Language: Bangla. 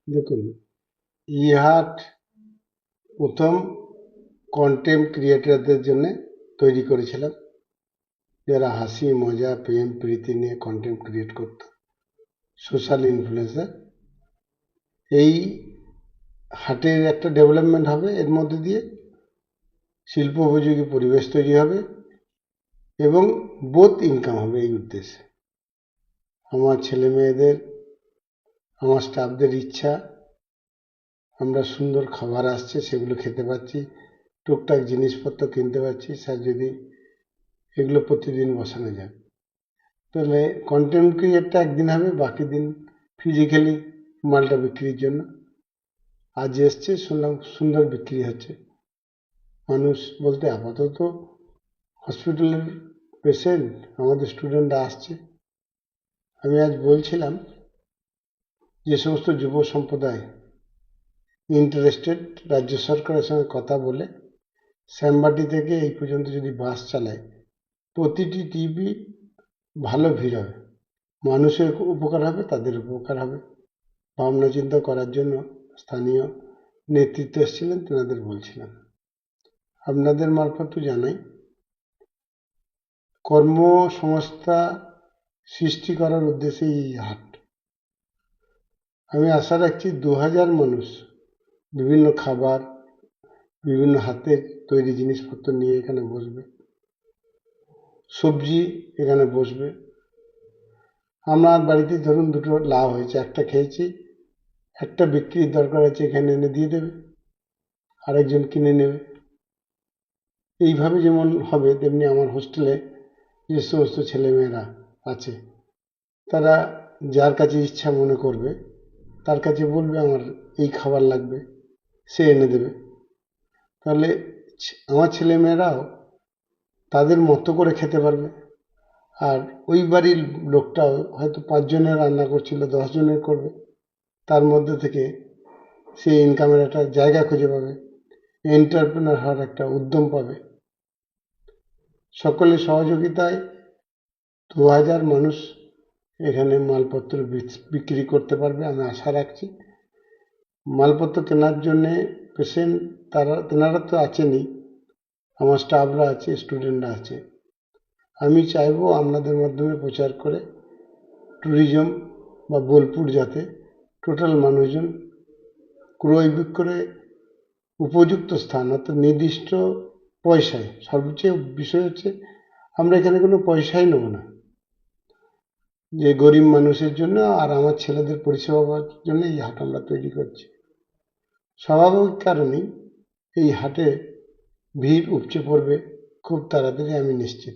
দেখুন, ইহাট প্রথম কন্টেন্ট ক্রিয়েটরদের জন্য তৈরি করেছিলাম, যারা হাসি মজা প্রেম প্রীতি নিয়ে কন্টেন্ট ক্রিয়েট করত, সোশ্যাল ইনফ্লুয়েন্সার। এই হাটের একটা ডেভেলপমেন্ট হবে, এর মধ্যে দিয়ে শিল্প উপযোগী পরিবেশ তৈরি হবে এবং বোথ ইনকাম হবে। এই উদ্দেশ্যে আমার ছেলে মেয়েদের, আমার স্টাফদের ইচ্ছা, আমরা সুন্দর খাবার আসছে সেগুলো খেতে পাচ্ছি, টুকটাক জিনিসপত্র কিনতে পারছি। স্যার যদি এগুলো প্রতিদিন বসানো যায়, তাহলে কন্টেন্ট ক্রিয়েটটা একদিন হবে, বাকি দিন ফিজিক্যালি মালটা বিক্রির জন্য। আজ এসছে, শুনলাম সুন্দর বিক্রি হচ্ছে। মানুষ বলতে আপাতত হসপিটালের পেশেন্ট, আমাদের স্টুডেন্টরা আসছে। আমি আজ বলছিলাম, যে সমস্ত যুব সম্প্রদায় ইন্টারেস্টেড, রাজ্য সরকারের সঙ্গে কথা বলে শ্যামবাটি থেকে এই পর্যন্ত যদি বাস চালায়, প্রতিটি টিভি ভালো ভিড় হবে, মানুষের উপকার হবে, তাদের উপকার হবে। ভাবনা চিন্তা করার জন্য স্থানীয় নেতৃত্ব এসেছিলেন, তেনাদের বলছিলাম। আপনাদের মারফত জানাই, কর্মসংস্থা সৃষ্টি করার উদ্দেশ্যে এই হাট। আমি আশা রাখছি 2000 মানুষ বিভিন্ন খাবার, বিভিন্ন হাতের তৈরি জিনিসপত্র নিয়ে এখানে বসবে, সবজি এখানে বসবে। আমার বাড়িতে ধরুন দুটো লাউ হয়েছে, একটা খেয়েছি, একটা বিক্রির দরকার আছে, এখানে এনে দিয়ে দেবে, আরেকজন কিনে নেবে। এইভাবে যেমন হবে, তেমনি আমার হোস্টেলে যে সমস্ত ছেলেমেয়েরা আছে, তারা যার কাছে ইচ্ছা মনে করবে, তার কাছে বলবে আমার এই খাবার লাগবে, সে এনে দেবে। তাহলে আমার ছেলেমেয়েরাও তাদের মতো করে খেতে পারবে। আর ওই বাড়ির লোকটাও হয়তো 5 জনের রান্না করছিল, 10 জনের করবে, তার মধ্যে থেকে সে ইনকামের একটা জায়গা খুঁজে পাবে, এন্টারপ্রেনার হওয়ার একটা উদ্যম পাবে। সকলের সহযোগিতায় 2000 মানুষ এখানে মালপত্র বিক্রি করতে পারবে, আমি আশা রাখছি। মালপত্র কেনার জন্যে পেশেন্ট তেনারা তো আছেনই, আমার স্টাফরা আছে, স্টুডেন্টরা আছে। আমি চাইবো আপনাদের মাধ্যমে প্রচার করে ট্যুরিজম বা বোলপুর যাতে টোটাল মানুষজন ক্রয় বিক্রয় উপযুক্ত স্থান, অর্থাৎ নির্দিষ্ট পয়সায়। সর্বোচ্চ বিষয় হচ্ছে, আমরা এখানে কোনো পয়সাই নেব না, যে গরিব মানুষের জন্য আর আমার ছেলেদের পরিষেবা পাওয়ার জন্য এই হাট আমরা তৈরি করছি। স্বাভাবিক কারণেই এই হাটে ভিড় উপচে পড়বে খুব তাড়াতাড়ি, আমি নিশ্চিত।